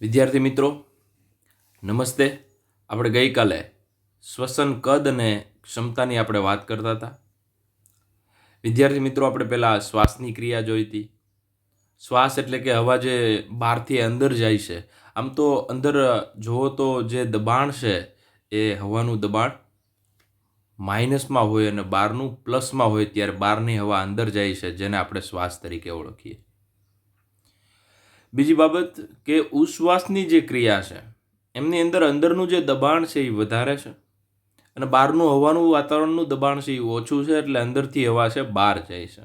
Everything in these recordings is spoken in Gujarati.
વિદ્યાર્થી મિત્રો નમસ્તે. આપણે ગઈકાલે શ્વસન કદ અને ક્ષમતાની આપણે વાત કરતા હતા. વિદ્યાર્થી મિત્રો, આપણે પહેલાં શ્વાસની ક્રિયા જોઈ હતી. શ્વાસ એટલે કે હવા જે બહારથી અંદર જાય છે. આમ તો અંદર જુઓ તો જે દબાણ છે એ હવાનું દબાણ માઇનસમાં હોય અને બહારનું પ્લસમાં હોય, ત્યારે બહારની હવા અંદર જાય છે, જેને આપણે શ્વાસ તરીકે ઓળખીએ. બીજી બાબત કે ઉશ્વાસની જે ક્રિયા છે એમની અંદરનું જે દબાણ છે એ વધારે છે અને બહારનું હવાનું વાતાવરણનું દબાણ છે એ ઓછું છે, એટલે અંદરથી હવા છે બહાર જાય છે.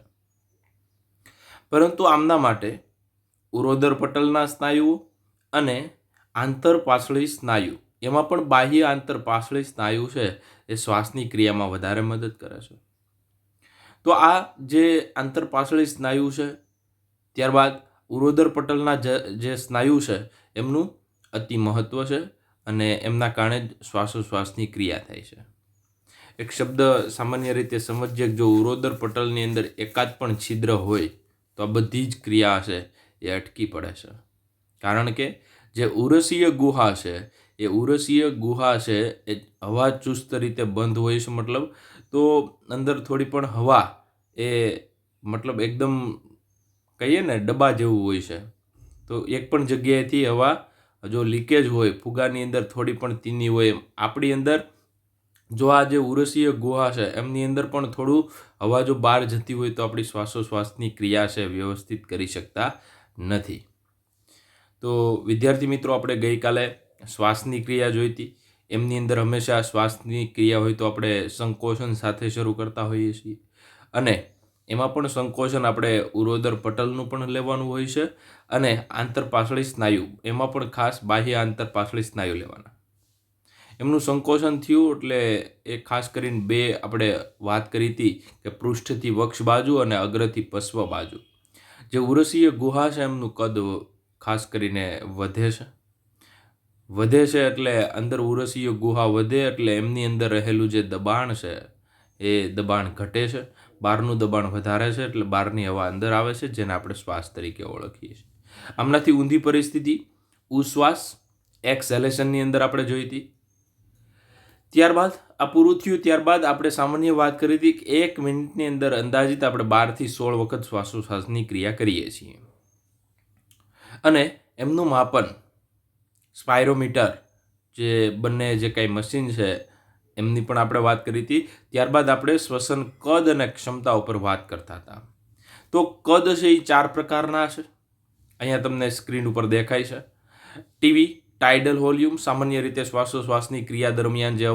પરંતુ આમના માટે ઉરોદર પટલના સ્નાયુઓ અને આંતરપાસળી સ્નાયુ, એમાં પણ બાહ્ય આંતરપાસળી સ્નાયુ છે એ શ્વાસની ક્રિયામાં વધારે મદદ કરે છે. તો આ જે આંતરપાસળી સ્નાયુ છે, ત્યારબાદ ઉરોદર પટલના જે સ્નાયુ છે એમનું અતિ મહત્વ છે અને એમના કારણે જ શ્વાસોશ્વાસની ક્રિયા થાય છે. એક શબ્દ સામાન્ય રીતે સમજીએ, જો ઉરોદર પટલની અંદર એકાદ પણ છિદ્ર હોય તો આ બધી જ ક્રિયા છે એ અટકી પડે છે. કારણ કે જે ઉરસીય ગુહા છે એ ઉરસીય ગુહા છે એ હવા ચુસ્ત રીતે બંધ હોય છે. મતલબ તો અંદર થોડી પણ હવા એ મતલબ એકદમ કહીએ ને ડબ્બા જેવું હોય છે. તો એક પણ જગ્યાએથી હવા જો લીકેજ હોય, ફુગાની અંદર થોડી પણ તીની હોય, આપણી અંદર જો આ જે ઉરસીય ગુહા છે એમની અંદર પણ થોડું હવા જો બહાર જતી હોય તો આપણી શ્વાસોશ્વાસની ક્રિયા છે વ્યવસ્થિત કરી શકતા નથી. તો વિદ્યાર્થી મિત્રો, આપણે ગઈકાલે શ્વાસની ક્રિયા જોઈ હતી. એમની અંદર હંમેશા શ્વાસની ક્રિયા હોય તો આપણે સંકોચન સાથે શરૂ કરતા હોઈએ છીએ અને એમાં પણ સંકોચન આપણે ઉરોદર પટલનું પણ લેવાનું હોય છે અને આંતરપાસળી સ્નાયુ, એમાં પણ ખાસ બાહ્ય આંતરપાસળી સ્નાયુ લેવાના. એમનું સંકોચન થયું એટલે એ ખાસ કરીને બે આપણે વાત કરી હતી કે પૃષ્ઠથી વક્ષ બાજુ અને અગ્રથી પશ્વ બાજુ. જે ઉરસીય ગુહા છે એમનું કદ ખાસ કરીને વધે છે એટલે અંદર ઉરસીય ગુહા વધે એટલે એમની અંદર રહેલું જે દબાણ છે એ દબાણ ઘટે છે. બહારનું દબાણ વધારે છે એટલે બહારની હવા અંદર આવે છે, જેને આપણે શ્વાસ તરીકે ઓળખીએ છીએ. આમનાથી ઊંધી પરિસ્થિતિ ઉશ્વાસ એક્સહેલેશનની અંદર આપણે જોઈ હતી. ત્યારબાદ આ પૂરું થયું, ત્યારબાદ આપણે સામાન્ય વાત કરી હતી કે 1 મિનિટની અંદર અંદાજિત આપણે 12 થી 16 વખત શ્વાસોશ્વાસની ક્રિયા કરીએ છીએ અને એમનું માપન સ્પાયરોમીટર, જે બંને જે કાંઈ મશીન છે એમની પણ આપણે વાત કરી હતી. ત્યારબાદ આપણે શ્વસન કદ અને ક્ષમતા ઉપર વાત કરતા હતા. તો કદ છે એ 4 પ્રકારના છે. અહીંયા તમને સ્ક્રીન ઉપર દેખાય છે. ટીવી, ટાઇડલ વોલ્યુમ, સામાન્ય રીતે શ્વાસોશ્વાસની ક્રિયા દરમિયાન જે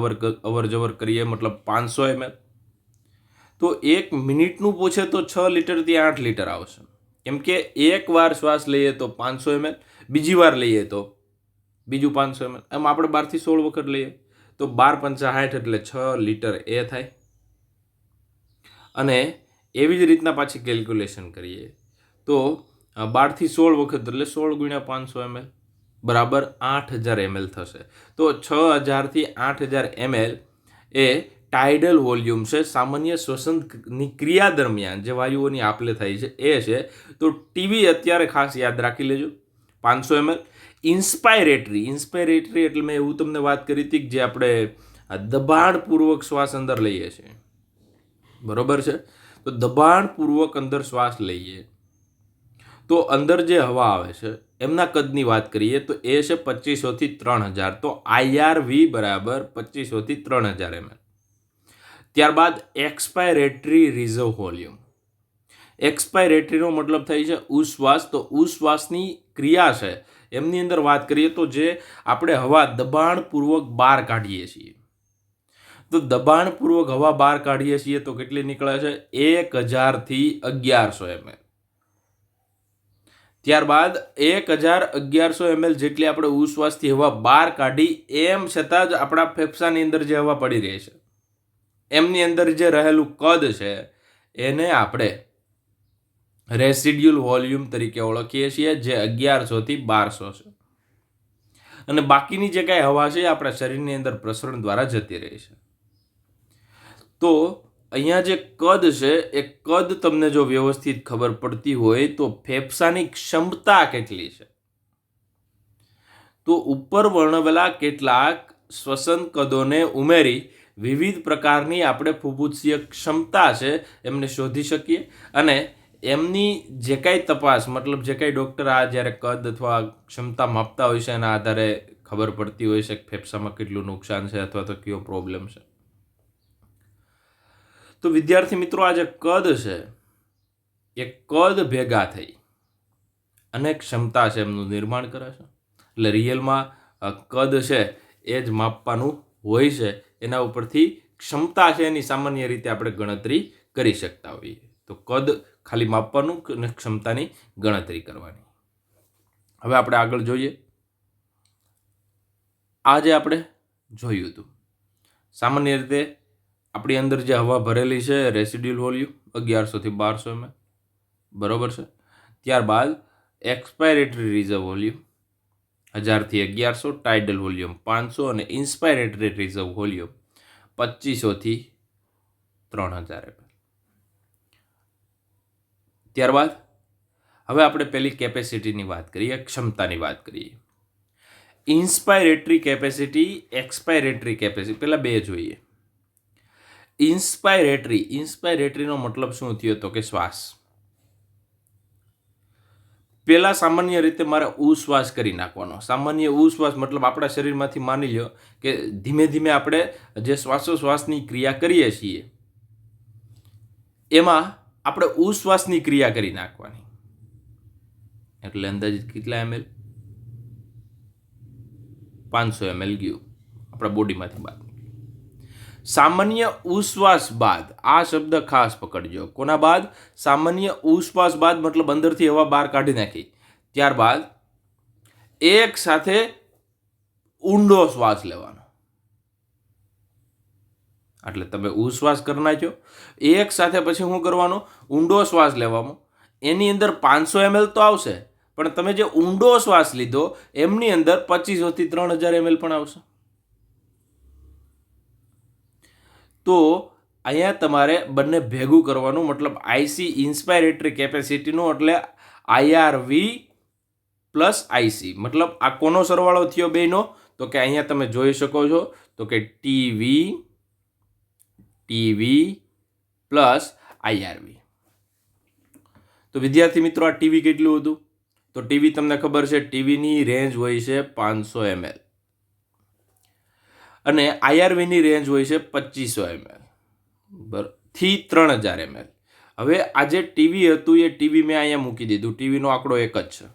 અવર જવર કરીએ, મતલબ 500 ml. તો 1 મિનિટનું પૂછે તો 6 લીટરથી 8 લીટર આવશે. કેમ કે એક વાર શ્વાસ લઈએ તો 500 ml, બીજી વાર લઈએ તો બીજું 500 ml, એમ આપણે 12 થી 16 વખત લઈએ તો 12 × 5 = 60 એટલે 6 લીટર એ થાય. અને એવી જ રીતના પાછી કેલ્ક્યુલેશન કરીએ તો 12 થી 16 વખત એટલે 16 × 500 ml બરાબર 8000 ml થશે. તો 6000 થી 8000 ml એ ટાઇડલ વોલ્યુમ છે. સામાન્ય શ્વસનની ક્રિયા દરમિયાન જે વાયુઓની આપલે થાય છે એ છે. તો ટીવી અત્યારે ખાસ યાદ રાખી લેજો, 500 ml. ઇન્સ્પાયરેટરી એટલે મેં એવું તમને વાત કરી હતી કે જે આપણે દબાણપૂર્વક શ્વાસ અંદર લઈએ છીએ, બરોબર છે. તો દબાણપૂર્વક અંદર શ્વાસ લઈએ તો અંદર જે હવા આવે છે એમના કદની વાત કરીએ તો એ છે 2500 થી 3000. તો IRV બરાબર 2500 થી 3000 ml. ત્યારબાદ એક્સપાયરેટરી રિઝર્વ વોલ્યુમ. એક્સપાયરેટરીનો મતલબ થાય છે ઉશ્વાસ. તો ઉશ્વાસની ક્રિયા છે એમની અંદર વાત કરીએ તો જે આપણે હવા દબાણપૂર્વક બહાર કાઢીએ છીએ, તો દબાણપૂર્વક હવા બહાર કાઢીએ છીએ તો કેટલી નીકળે છે? 1000 થી 1100 ml. ત્યારબાદ 1000-1100 ml જેટલી આપણે ઉશ્વાસથી હવા બહાર કાઢી, એમ છતાં જ આપણા ફેફસાની અંદર જે હવા પડી રહી છે એમની અંદર જે રહેલું કદ છે એને આપણે રેસિડ્યુઅલ વોલ્યુમ તરીકે ઓળખીએ છીએ, જે 1100 થી 1200 છે. અને બાકીની જે કાંઈ હવા છે એ આપણા શરીરની અંદર પ્રસરણ દ્વારા જતી રહી છે. તો અહીંયા જે કદ છે એ કદ તમને જો વ્યવસ્થિત ખબર પડતી હોય તો ફેફસાની ક્ષમતા કેટલી છે, તો ઉપર વર્ણવેલા કેટલાક શ્વસન કદોને ઉમેરી વિવિધ પ્રકારની આપણે ફુફુસીય ક્ષમતા છે એમને શોધી શકીએ અને એમની જે કાંઈ તપાસ મતલબ જે કાંઈ ડૉક્ટર આ જ્યારે કદ અથવા ક્ષમતા માપતા હોય છે એના આધારે ખબર પડતી હોય છે કે ફેફસામાં કેટલું નુકસાન છે અથવા તો કયો પ્રોબ્લેમ છે. તો વિદ્યાર્થી મિત્રો, આ જે કદ છે એ કદ ભેગા થઈ અને ક્ષમતા છે એમનું નિર્માણ કરે છે. એટલે રિયલમાં કદ છે એ જ માપવાનું હોય છે, એના ઉપરથી ક્ષમતા છે એની સામાન્ય રીતે આપણે ગણતરી કરી શકતા હોઈએ. તો કદ ખાલી માપવાનું અને ક્ષમતાની ગણતરી કરવાની. હવે આપણે આગળ જોઈએ. આજે આપણે જોયું હતું સામાન્ય રીતે આપણી અંદર જે હવા ભરેલી છે રેસિડ્યુઅલ વોલ્યુમ 1100 થી 1200 ml, બરોબર છે. ત્યારબાદ એક્સપાયરેટરી રિઝર્વ વોલ્યુમ 1000 થી 1100, ટાઇડલ વોલ્યુમ 500 અને ઇન્સ્પાયરેટરી રિઝર્વ વોલ્યુમ 2500 થી 3000 ml. ત્યારબાદ હવે આપણે પેલી કેપેસિટીની વાત કરીએ, ક્ષમતાની વાત કરીએ. ઇન્સ્પાયરેટરી કેપેસિટી, એક્સપાયરેટરી કેપેસિટી, પેલા બે જોઈએ. ઇન્સ્પાયરેટરીનો મતલબ શું થયો તો કે શ્વાસ. પેલા સામાન્ય રીતે મારે ઉશ્વાસ કરી નાખવાનો. સામાન્ય ઉશ્વાસ મતલબ આપણા શરીરમાંથી માની લો કે ધીમે ધીમે આપણે જે શ્વાસોશ્વાસની ક્રિયા કરીએ છીએ એમાં આપણે ઉશ્વાસની ક્રિયા કરી નાખવાની. એટલે અંદાજિત કેટલા ml? 500 ml ગયું આપણા બોડીમાંથી બહાર. સામાન્ય ઉશ્વાસ બાદ, આ શબ્દ ખાસ પકડજો. કોના બાદ? સામાન્ય ઉશ્વાસ બાદ મતલબ અંદરથી હવા બહાર કાઢી નાખી. ત્યારબાદ એક સાથે ઊંડો શ્વાસ લેવાનો. એટલે તમે ઉશ્વાસ કરી નાખ્યો, એક સાથે પછી શું કરવાનું? ઊંડો શ્વાસ લેવાનો. એની અંદર 500 ml તો આવશે, પણ તમે જે ઊંડો શ્વાસ લીધો એમની અંદર 2500 થી 3000 ml પણ આવશે. તો અહીંયા તમારે બંને ભેગું કરવાનું. મતલબ આઈસી ઇન્સ્પાયરેટરી કેપેસિટીનું એટલે આઈઆરવી પ્લસ આઈસી. મતલબ આ કોનો સરવાળો થયો બેનો? તો કે અહીંયા તમે જોઈ શકો છો તો કે ટીવી પ્લસ આઈઆરવી. તો વિદ્યાર્થી મિત્રો, આ ટીવી કેટલું હતું? તો ટીવી તમને ખબર છે ટીવીની રેન્જ હોય છે 500 ml અને આઈઆરવીની રેન્જ હોય છે 2500 ml થી 3000 ml. હવે આ જે ટીવી હતું એ ટીવી મેં અહીંયા મૂકી દીધું. ટીવીનો આંકડો એક જ છે.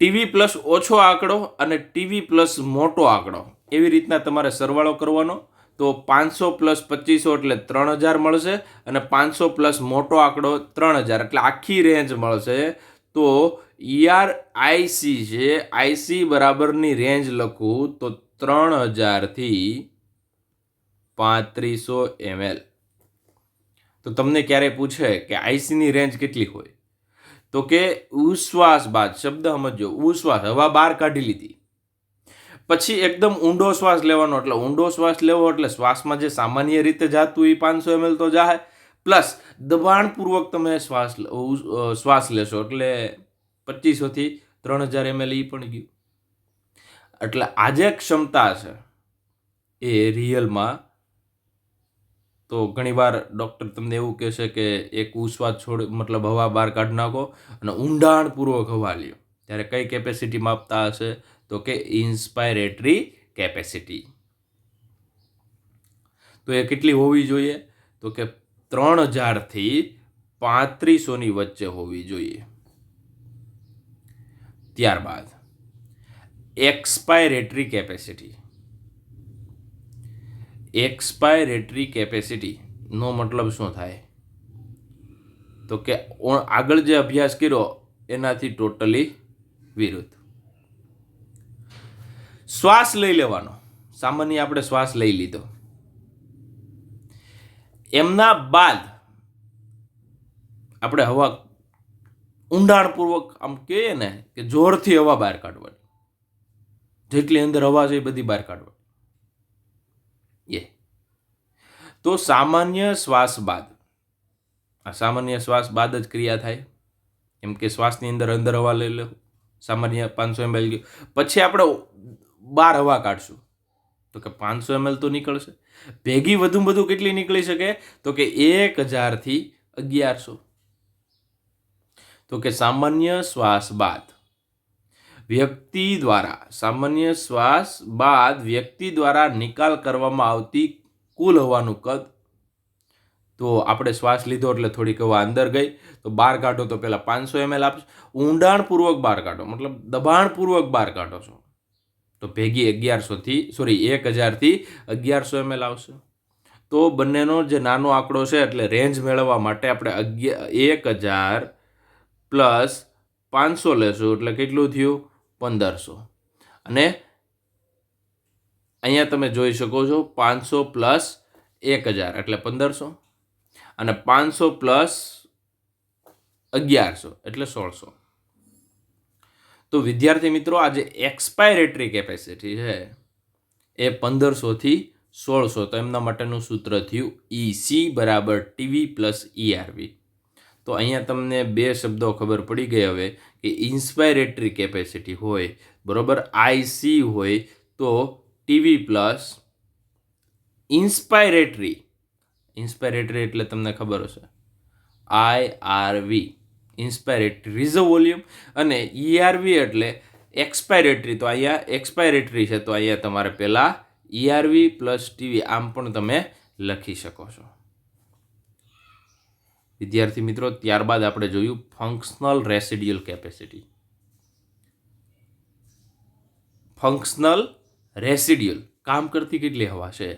ટીવી પ્લસ ઓછો આંકડો અને ટીવી પ્લસ મોટો આંકડો, એવી રીતના તમારે સરવાળો કરવાનો. તો 500 પ્લસ 2500 એટલે 3000 મળશે અને 500 પ્લસ મોટો આંકડો 3000 એટલે આખી રેન્જ મળશે. તો આઈસી છે, આઈસી બરાબરની રેન્જ લખું તો 3000 થી 3500 ml. તો તમને ક્યારે પૂછે કે આઈસીની રેન્જ કેટલી હોય તો કે ઉશ્વાસ બાદ, શબ્દ સમજો, ઉશ્વાસ, હવા બહાર કાઢી લીધી પછી એકદમ ઊંડો શ્વાસ લેવાનો. એટલે ઊંડો શ્વાસ લેવો એટલે શ્વાસમાં જે સામાન્ય રીતે જાતું એ 500 ml તો જાહે, પ્લસ દબાણપૂર્વક તમે શ્વાસ લેશો એટલે 2500 થી 3000 ml એ પણ ગયું. એટલે આ જે ક્ષમતા છે એ રિયલમાં તો ઘણીવાર ડૉક્ટર તમને એવું કહેશે કે એક ઉશ્વાસ મતલબ હવા બહાર કાઢી નાખો અને ઊંડાણપૂર્વક હવા લ્યો, ત્યારે કઈ કેપેસિટી માપતા હશે તો કે ઇન્સ્પાયરેટરી કેપેસિટી. તો એ કેટલી હોવી જોઈએ તો કે 3000 થી 3500 ની વચ્ચે હોવી જોઈએ. ત્યારબાદ એક્સપાયરેટરી કેપેસિટી. એક્સપાયરેટરી કેપેસિટી નો મતલબ શું થાય તો કે આગળ જે અભ્યાસ કર્યો એનાથી ટોટલી વિરુદ્ધ. શ્વાસ લઈ લેવાનો. સામાન્ય આપણે શ્વાસ લઈ લીધો, એમના બાદ આપણે હવા ઊંડાણપૂર્વક આમ કહીએ ને કે જોરથી હવા બહાર કાઢવાની, જેટલી અંદર હવા છે એ બધી બહાર કાઢવાની. તો સામાન્ય શ્વાસ બાદ, આ સામાન્ય શ્વાસ બાદ જ ક્રિયા થાય, એમ કે શ્વાસની અંદર હવા લઈ લો, સામાન્ય 500 ml ગયું. પછી આપણે 12 હવા કાઢશું તો કે 500 ml તો નીકળશે. ભેગી વધુમાં વધુ કેટલી નીકળી શકે તો કે 1000 થી 1100. તો કે સામાન્ય શ્વાસ બાદ વ્યક્તિ દ્વારા નિકાલ કરવામાં આવતી કુલ હવાનું કદ. તો આપણે શ્વાસ લીધો એટલે થોડીક હવા અંદર ગઈ તો બહાર કાઢો તો પહેલાં 500 ml આપશો. ઊંડાણપૂર્વક બહાર કાઢો મતલબ દબાણપૂર્વક બહાર કાઢો છો તો ભેગી 1000 થી 1100 ml આવશે. તો બંનેનો જે નાનો આંકડો છે એટલે રેન્જ મેળવવા માટે આપણે 1000 પ્લસ 500 લેશું એટલે કેટલું થયું 1500. અને અહીંયા તમે જોઈ શકો છો 500 પ્લસ 1000 એટલે 1500 અને 500 પ્લસ 1100 એટલે 1600. તો વિદ્યાર્થી મિત્રો આ જે એક્સપાયરેટરી કેપેસિટી છે એ 1500 થી 1600. તો એમના માટેનું સૂત્ર થયું EC બરાબર TV પ્લસ ERV. તો અહીંયા તમને બે શબ્દો ખબર પડી ગઈ હવે કે ઇન્સ્પાયરેટરી કેપેસિટી હોય બરાબર IC હોય તો TV પ્લસ ઇન્સ્પાયરેટરી એટલે તમને ખબર હશે IRV ઇન્સ્પાયરેટરી રિઝર્વ વોલ્યુમ અને ERV એટલે એક્સપાયરેટરી. તો અહીંયા એક્સપાયરેટરી છે તો અહીંયા તમારે પહેલાં ERV પ્લસ TV આમ પણ તમે લખી શકો છો. વિદ્યાર્થી મિત્રો ત્યારબાદ આપણે જોયું functional residual capacity. Functional residual કામ કરતી કેટલી હવા છે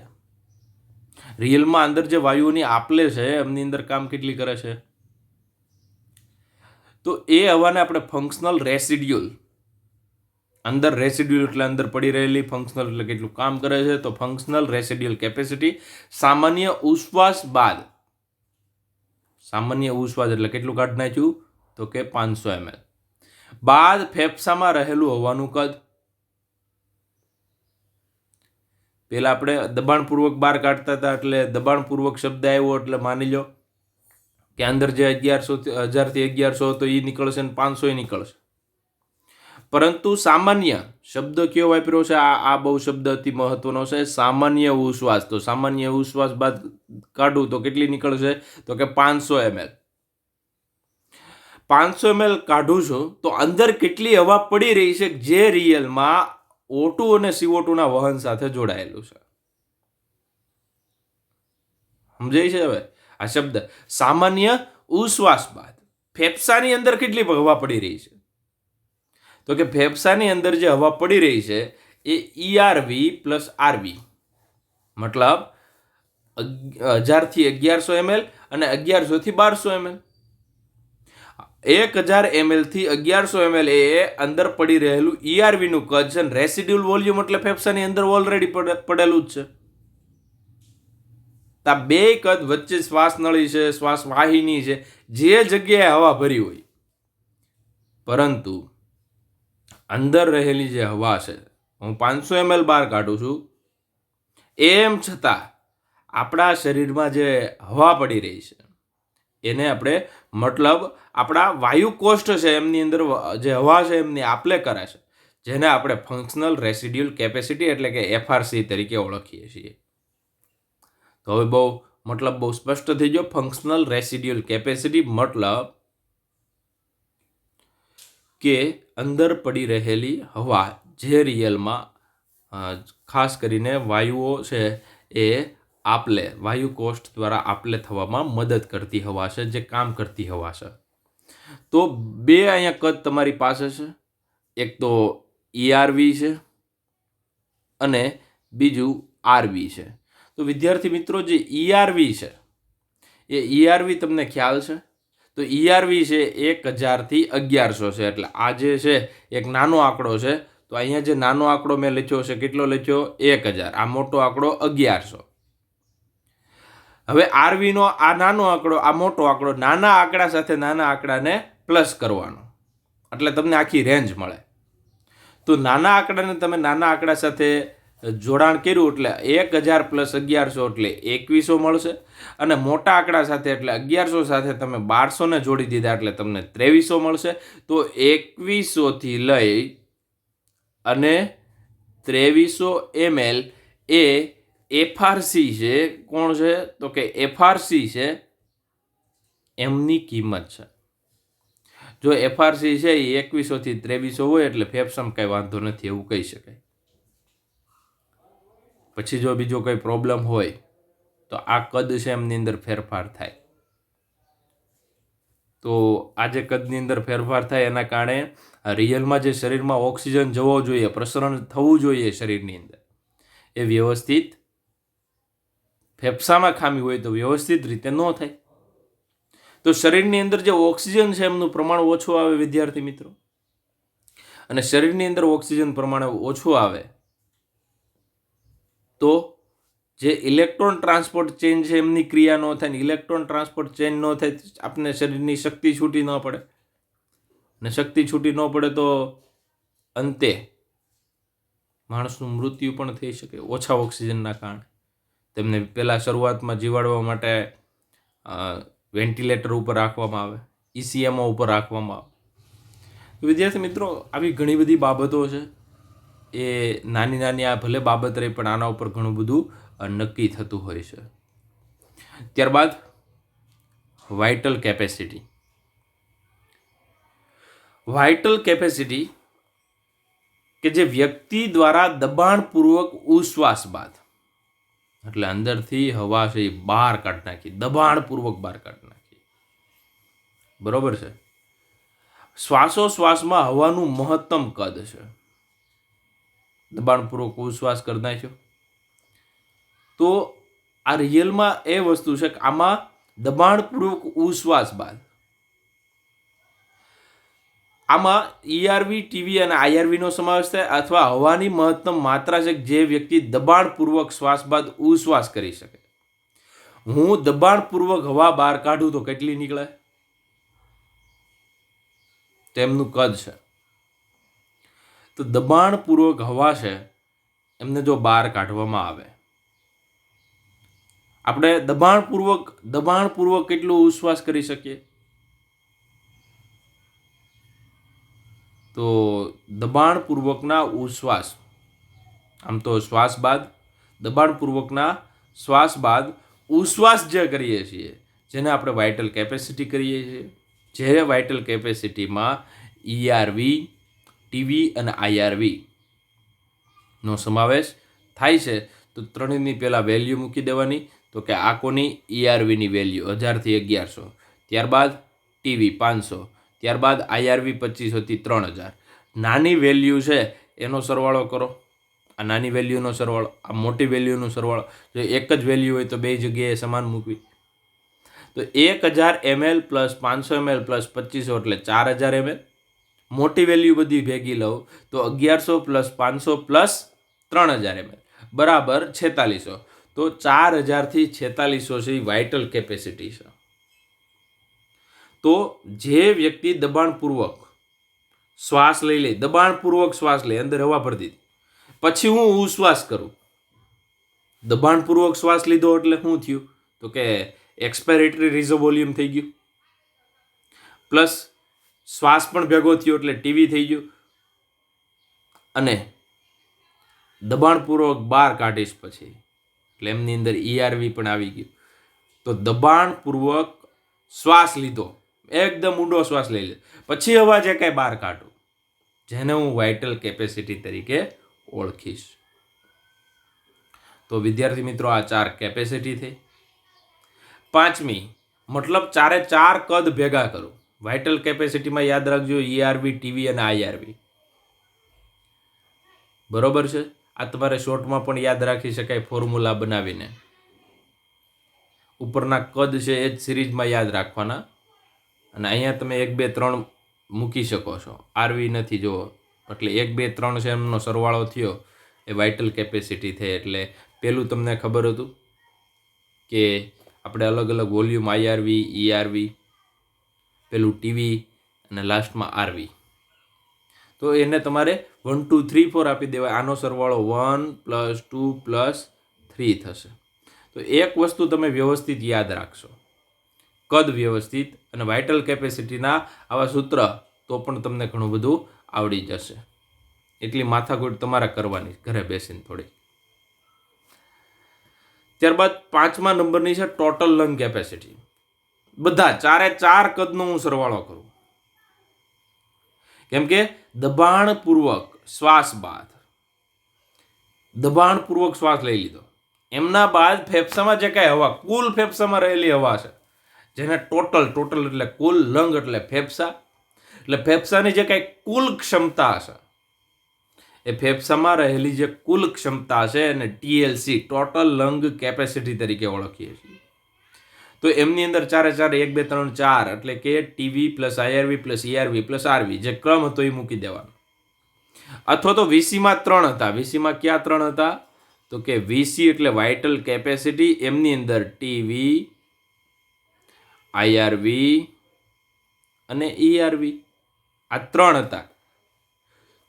રિયલમાં અંદર જે વાયુઓની આપલે છે એમની અંદર કામ કેટલી કરે છે તો એ હવાને આપણે ફંક્શનલ રેસિડ્યુઅલ. અંદર રેસિડ્યુઅલ એટલે અંદર પડી રહેલી, ફંક્શનલ એટલે કેટલું કામ કરે છે. તો ફંક્શનલ રેસિડ્યુઅલ કેપેસિટી સામાન્ય ઉશ્વાસ એટલે કેટલું કાઢી નાખ્યું તો કે 500 ml બાદ ફેફસામાં રહેલું હવાનું કદ. પહેલા આપણે દબાણપૂર્વક બહાર કાઢતા હતા એટલે દબાણપૂર્વક શબ્દ આવ્યો એટલે માની લો કે અંદર જે 1000 થી 1100 હતો એ નીકળશે ને 500 નીકળશે. પરંતુ સામાન્ય શબ્દ કયો વાપર્યો છે આ બહુ શબ્દ અતિ મહત્વનો છે સામાન્ય ઉશ્વાસ. તો સામાન્ય ઉશ્વાસ બાદ કાઢું તો કેટલી નીકળશે તો કે 500 ml. 500 ml કાઢું છું તો અંદર કેટલી હવા પડી રહી છે જે રિયલમાં O2 અને CO2 ના વહન સાથે જોડાયેલું છે. સમજાય છે હવે આ શબ્દ સામાન્ય ઉશ્વાસ બાદ ફેફસાની અંદર કેટલી હવા પડી રહી છે તો કે ફેફસાની અંદર જે હવા પડી રહી છે એ ERV પ્લસ RV મતલબ 1000 થી 1100 ml અને 1100 થી 1200 ml. 1000 ml થી 1100 ml એ અંદર પડી રહેલું ERV નું કદ છે અને રેસિડ્યુઅલ વોલ્યુમ એટલે ફેફસાની અંદર ઓલરેડી પડેલું જ છે. આ બે કદ વચ્ચે શ્વાસ નળી છે, શ્વાસ વાહિની છે, જે જગ્યાએ હવા ભરી હોય પરંતુ અંદર રહેલી જે હવા છે હું 500 ml બહાર કાઢું છું એમ છતાં આપણા શરીરમાં જે હવા પડી રહી છે એને આપણે મતલબ આપણા વાયુ કોષ્ઠ છે એમની અંદર જે હવા છે એમની આપલે કરે છે જેને આપણે ફંક્શનલ રેસિડ્યુઅલ કેપેસિટી એટલે કે FRC તરીકે ઓળખીએ છીએ. તો હવે બહુ સ્પષ્ટ થઈ ગયો. ફંક્શનલ રેસિડ્યુઅલ કેપેસિટી મતલબ કે અંદર પડી રહેલી હવા જે રિયલમાં ખાસ કરીને વાયુઓ છે એ આપલે વાયુ કોષ્ઠ દ્વારા આપલે થવામાં મદદ કરતી હવા છે, જે કામ કરતી હવા છે. તો બે અહીંયા કદ તમારી પાસે છે, એક તો ERV છે અને બીજું RV છે. તો વિદ્યાર્થી મિત્રો જે ERV છે એ ERV તમને ખ્યાલ છે તો ERV છે 1000 થી 1100 છે એટલે આ જે છે એક નાનો આંકડો છે. તો અહીંયા જે નાનો આંકડો મેં લખ્યો છે કેટલો લખ્યો 1000, આ મોટો આંકડો 1100. હવે RV નો આ નાનો આંકડો આ મોટો આંકડો નાના આંકડા સાથે નાના આંકડાને પ્લસ કરવાનો એટલે તમને આખી રેન્જ મળે. તો નાના આંકડાને તમે નાના આંકડા સાથે જોડાણ કર્યું એટલે 1000 + 1100 એટલે 2100 મળશે, અને મોટા આંકડા સાથે એટલે 1100 સાથે તમે 1200ને જોડી દીધા એટલે તમને 2300 મળશે. તો 2100 થી લઈ અને 2300 ml એ એફઆરસી છે. કોણ છે? તો કે એફઆરસી છે, એમની કિંમત છે. જો એફઆરસી છે એ 2100 થી 2300 હોય એટલે ફેફસામાં કાંઈ વાંધો નથી એવું કહી શકાય. પછી જો બીજો કોઈ પ્રોબ્લેમ હોય તો આ કદ છે એમની અંદર ફેરફાર થાય. તો આ જે કદની અંદર ફેરફાર થાય એના કારણે રિયલમાં જે શરીરમાં ઓક્સિજન જવો જોઈએ, પ્રસરણ થવું જોઈએ શરીરની અંદર, એ વ્યવસ્થિત ફેફસામાં ખામી હોય તો વ્યવસ્થિત રીતે ન થાય. તો શરીરની અંદર જે ઓક્સિજન છે એમનું પ્રમાણ ઓછું આવે વિદ્યાર્થી મિત્રો, અને શરીરની અંદર ઓક્સિજન પ્રમાણ ઓછું આવે તો જે ઇલેક્ટ્રોન ટ્રાન્સપોર્ટ ચેન છે એમની ક્રિયા ન થાય. ને ઇલેક્ટ્રોન ટ્રાન્સપોર્ટ ચેન ન થાય આપણે શરીરની શક્તિ છૂટી ન પડે, ને શક્તિ છૂટી ન પડે તો અંતે માણસનું મૃત્યુ પણ થઈ શકે ઓછા ઓક્સિજનના કારણે. તેમને પહેલાં શરૂઆતમાં જીવાડવા માટે વેન્ટિલેટર ઉપર રાખવામાં આવે, ECMO ઉપર રાખવામાં આવે. વિદ્યાર્થી મિત્રો, આવી ઘણી બધી બાબતો છે. એ નાની નાની આ ભલે બાબત રહી પણ આના ઉપર ઘણું બધું નક્કી થતું હોય છે. ત્યારબાદ વાઇટલ કેપેસિટી. વાઇટલ કેપેસિટી કે જે વ્યક્તિ દ્વારા દબાણપૂર્વક ઉશ્વાસ બાદ, એટલે અંદરથી હવા છે એ બહાર કાઢી નાખી, દબાણપૂર્વક બહાર કાઢી નાખી, બરોબર છે. શ્વાસોશ્વાસમાં હવાનું મહત્તમ કદ છે. દબાણપૂર્વક ઉશ્વાસ કરી નાખ્યો તો આ રિયલમાં એ વસ્તુ છે કે આમાં દબાણપૂર્વક ઉશ્વાસ બાદ આમાં ERV, TV અને IRV નો સમાવેશ થાય, અથવા હવાની મહત્તમ માત્રા છે જે વ્યક્તિ દબાણપૂર્વક શ્વાસ બાદ ઉશ્વાસ કરી શકે. હું દબાણપૂર્વક હવા બહાર કાઢું તો કેટલી નીકળે? તેમનું કદ છે. તો દબાણપૂર્વક હવા છે એમને જો બહાર કાઢવામાં આવે, આપણે દબાણપૂર્વક કેટલું ઉશ્વાસ કરી શકીએ? તો દબાણપૂર્વકના ઉશ્વાસ, આમ તો શ્વાસ બાદ દબાણપૂર્વકના શ્વાસ બાદ ઉશ્વાસ જે કરીએ છીએ જેને આપણે વાઇટલ કેપેસિટી કરીએ છીએ, જે વાઇટલ કેપેસિટીમાં ERV, TV અને IRV નો સમાવેશ થાય છે. તો ત્રણેયની પહેલાં વેલ્યુ મૂકી દેવાની. તો કે આ કોની? ERVની વેલ્યુ 1000 થી 1100, ત્યારબાદ TV 500, ત્યારબાદ IRV 2500 થી 3000. નાની વેલ્યુ છે એનો સરવાળો કરો, આ નાની વેલ્યુનો સરવાળો, આ મોટી વેલ્યુનો સરવાળો. જો એક જ વેલ્યુ હોય તો બે જગ્યાએ સમાન મૂકવી. તો 1000 ml + 500 ml + 2500 એટલે 4000 ml. મોટી વેલ્યુ બધી ભેગી લઉં તો 1100 + 500 + 3000 ml બરાબર 4600. તો 4000 થી 4600 છે એ વાઇટલ કેપેસિટી છે. તો જે વ્યક્તિ દબાણપૂર્વક શ્વાસ લઈ લે, દબાણપૂર્વક શ્વાસ લે, અંદર હવા ભરી દીધી, પછી હું ઉશ્વાસ કરું, દબાણપૂર્વક શ્વાસ લીધો એટલે શું થયું? તો કે એક્સપાયરેટરી રિઝર્વ વોલ્યુમ થઈ ગયું, પ્લસ શ્વાસ પણ ભેગો થયો એટલે TV થઈ ગયું, અને દબાણપૂર્વક બહાર કાઢીશ પછી એટલે એમની અંદર ERV પણ આવી ગયું. તો દબાણપૂર્વક શ્વાસ લીધો, એકદમ ઊંડો શ્વાસ લઈ લે, પછી હવા જે કાંઈ બહાર કાઢું, જેને હું વાઇટલ કેપેસિટી તરીકે ઓળખીશ. તો વિદ્યાર્થી મિત્રો, આ 4 કેપેસિટી થઈ. પાંચમી, મતલબ 4 કદ ભેગા કરું. વાઇટલ કેપેસિટીમાં યાદ રાખજો ERV, TV અને IRV, બરોબર છે. આ તમારે શોર્ટમાં પણ યાદ રાખી શકાય ફોર્મ્યુલા બનાવીને. ઉપરના કદ છે એ જ સિરીઝમાં યાદ રાખવાના, અને અહીંયા તમે 1, 2, 3 મૂકી શકો છો. RV નથી જુઓ, એટલે 1, 2, 3 છે એમનો સરવાળો થયો એ વાઇટલ કેપેસિટી થઈ. એટલે પહેલું તમને ખબર હતું કે આપણે અલગ અલગ વોલ્યુમ IRV, ERV, પેલું TV અને લાસ્ટમાં RV. તો એને તમારે 1 2 3 4 આપી દેવાય. આનો સરવાળો 1 + 2 + 3 થશે. તો એક વસ્તુ તમે વ્યવસ્થિત યાદ રાખશો, કદ વ્યવસ્થિત અને વાઇટલ કેપેસિટીના આવા સૂત્ર, તો પણ તમને ઘણું બધું આવડી જશે. એટલી માથાકૂટ તમારે કરવાની ઘરે બેસીને થોડી. ત્યારબાદ 5મા નંબરની છે ટોટલ લંગ કેપેસિટી. બધા ચારે ચાર કદનો હું સરવાળો કરું, કેમ કે દબાણપૂર્વક શ્વાસ બાદ, દબાણપૂર્વક શ્વાસ લઈ લીધો, એમના બાદ ફેફસામાં જે કાંઈ હવા, કુલ ફેફસામાં રહેલી હવા છે, જેને ટોટલ એટલે કુલ, લંગ એટલે ફેફસા, એટલે ફેફસાની જે કાંઈ કુલ ક્ષમતા છે, એ ફેફસામાં રહેલી જે કુલ ક્ષમતા છે એને TLC, ટોટલ લંગ કેપેસિટી તરીકે ઓળખીએ છીએ. તો એમની અંદર ચારે ચાર 1 2 3 4 એટલે કે TV + IRV + ERV + RV જે ક્રમ હતો એ મૂકી દેવાનો. અથવા તો VCમાં 3 હતા. VCમાં ક્યાં 3 હતા? તો કે VC એટલે વાઇટલ કેપેસિટી, એમની અંદર TV, IRV અને ERV આ 3 હતા.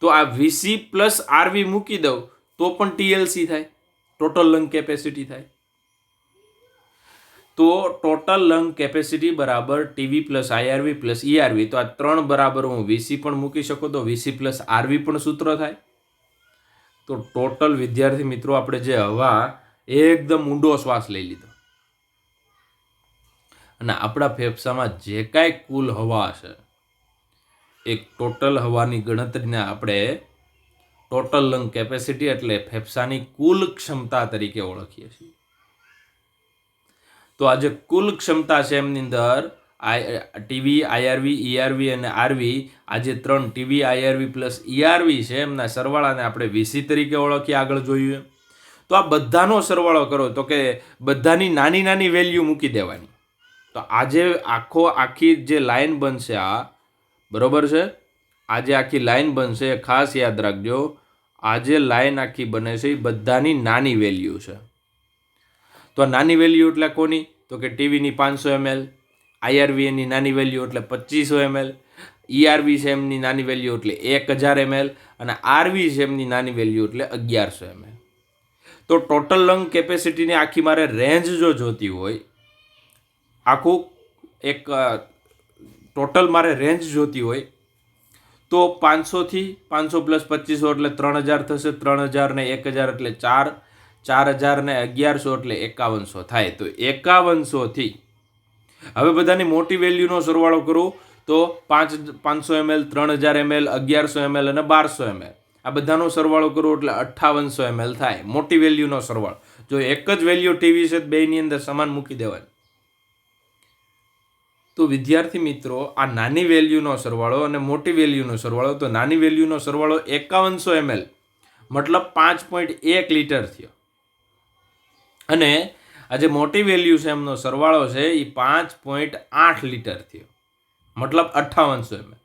તો આ VC + RV મૂકી દઉં તો પણ TLC થાય, ટોટલ લંગ કેપેસિટી થાય. તો ટોટલ લંગ કેપેસિટી બરાબર TV + IRV + ERV. તો આ 3 બરાબર હું VC પણ મૂકી શકું, તો VC + RV પણ સૂત્ર થાય. તો ટોટલ વિદ્યાર્થી મિત્રો આપણે જે હવા એકદમ ઊંડો શ્વાસ લઈ લીધો અને આપણા ફેફસામાં જે કાંઈ કુલ હવા છે, એક ટોટલ હવાની ગણતરીને આપણે ટોટલ લંગ કેપેસિટી એટલે ફેફસાની કુલ ક્ષમતા તરીકે ઓળખીએ છીએ. તો આ જે કુલ ક્ષમતા છે એમની અંદર TV, IRV, ERV અને RV, આ જે 3 TV, IRV + ERV છે એમના સરવાળાને આપણે VC તરીકે ઓળખીએ, આગળ જોયું. તો આ બધાનો સરવાળો કરો તો કે બધાની નાની નાની વેલ્યુ મૂકી દેવાની. તો આજે આખી જે લાઈન બનશે આ, બરોબર છે, આજે આખી લાઈન બનશે, ખાસ યાદ રાખજો. આ જે લાઈન આખી બને છે એ બધાની નાની વેલ્યુ છે. તો આ નાની વેલ્યુ એટલે કોની? તો કે ટીવીની 500 ml, IRV એની નાની વેલ્યુ એટલે 2500 ml, ERV છે એમની નાની વેલ્યુ એટલે 1000 ml અને RV છે એમની નાની વેલ્યુ એટલે 1100 ml. તો ટોટલ લંગ કેપેસિટીની આખી મારે રેન્જ જો જોતી હોય, આખું એક ટોટલ મારે રેન્જ જોતી હોય, તો 500 થી 500 + 2500 એટલે 3000 થશે. 3000 ને 1000 એટલે 4, 4000 ને 1100 એટલે 5100 થાય. તો 5100 થી હવે બધાની મોટી વેલ્યુનો સરવાળો કરું તો 500 ml, 3000 ml, 1100 ml અને 1200 ml, આ બધાનો સરવાળો કરું એટલે 5800 ml થાય, મોટી વેલ્યુનો સરવાળો. જો એક જ વેલ્યુ ટીવી છે બેની અંદર સમાન મૂકી દેવાની. તો વિદ્યાર્થી મિત્રો આ નાની વેલ્યુનો સરવાળો અને મોટી વેલ્યુનો સરવાળો, તો નાની વેલ્યુનો સરવાળો 5100 ml મતલબ 5.1 લીટર થયો, અને આ જે મોટી વેલ્યુ છે એમનો સરવાળો છે એ 5.8 લીટર થયો, મતલબ 5800 ml.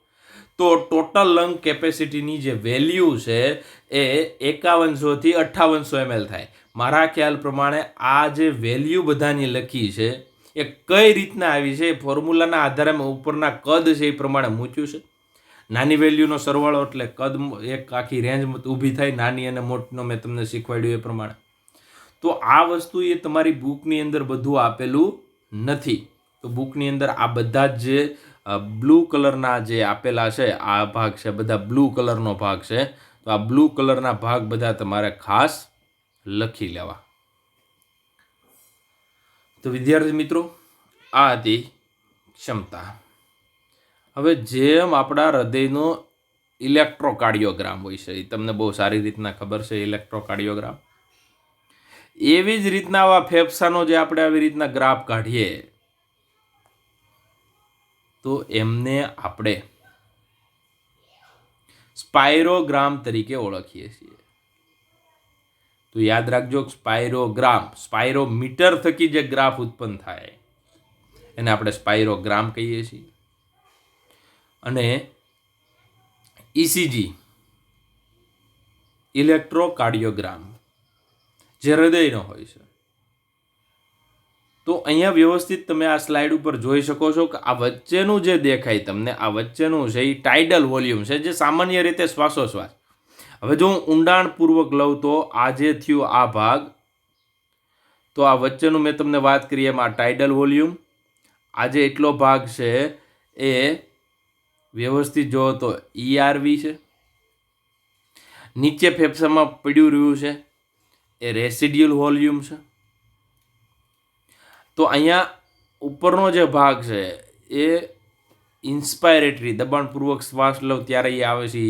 તો ટોટલ લંગ કેપેસિટીની જે વેલ્યુ છે એ 5100 થી 5800 ml થાય. મારા ખ્યાલ પ્રમાણે આ જે વેલ્યુ બધાની લખી છે એ કઈ રીતના આવી છે, એ ફોર્મ્યુલાના આધારે મેં ઉપરના કદ છે એ પ્રમાણે મૂક્યું છે. નાની વેલ્યુનો સરવાળો એટલે કદ એક આખી રેન્જ ઊભી થાય, નાની અને મોટીનો મેં તમને શીખવાડ્યું એ પ્રમાણે. તો આ વસ્તુ એ તમારી બુકની અંદર બધું આપેલું નથી. તો બુકની અંદર આ બધા જ જે બ્લુ કલરના જે આપેલા છે, આ ભાગ છે બધા બ્લુ કલરનો ભાગ છે. તો આ બ્લુ કલરના ભાગ બધા તમારે ખાસ લખી લેવા. તો વિદ્યાર્થી મિત્રો આ હતી ક્ષમતા. હવે જેમ આપણા હૃદયનો ઇલેક્ટ્રોકાર્ડિયોગ્રામ હોય છે, એ તમને બહુ સારી રીતના ખબર છે ઇલેક્ટ્રોકાર્ડિયોગ્રામ, એવી જ રીતના આવા ફેફસાનો જે આપણે આવી રીતના ગ્રાફ કાઢીએ તો એમને આપણે સ્પાઇરોગ્રામ તરીકે ઓળખીએ છીએ. તો યાદ રાખજો, સ્પાઇરોગ્રામ, સ્પાઇરોમીટર થકી જે ગ્રાફ ઉત્પન્ન થાય એને આપણે સ્પાઇરોગ્રામ કહીએ છીએ. અને ECG, ઇલેક્ટ્રોકાર્ડિયોગ્રામ, જે હૃદયનો હોય છે, તો અહીંયા વ્યવસ્થિત તમે આ સ્લાઇડ ઉપર જોઈ શકો છો કે આ વચ્ચેનું જે દેખાય તમને, આ વચ્ચેનું છે એ ટાઇડલ વોલ્યુમ છે, જે સામાન્ય રીતે શ્વાસોશ્વાસ. હવે જો હું ઊંડાણપૂર્વક લઉં તો આ જે થયું આ ભાગ, તો આ વચ્ચેનું મેં તમને વાત કરી એમ આ ટાઇડલ વોલ્યુમ, આ જે એટલો ભાગ છે એ વ્યવસ્થિત જો તો ERV છે. નીચે ફેફસામાં પડ્યું રહ્યું છે એ રેસિડ્યુઅલ વોલ્યુમ છે. તો અહીંયા ઉપરનો જે ભાગ છે એ ઇન્સ્પાયરેટરી, દબાણપૂર્વક શ્વાસ લો ત્યારે એ આવે છે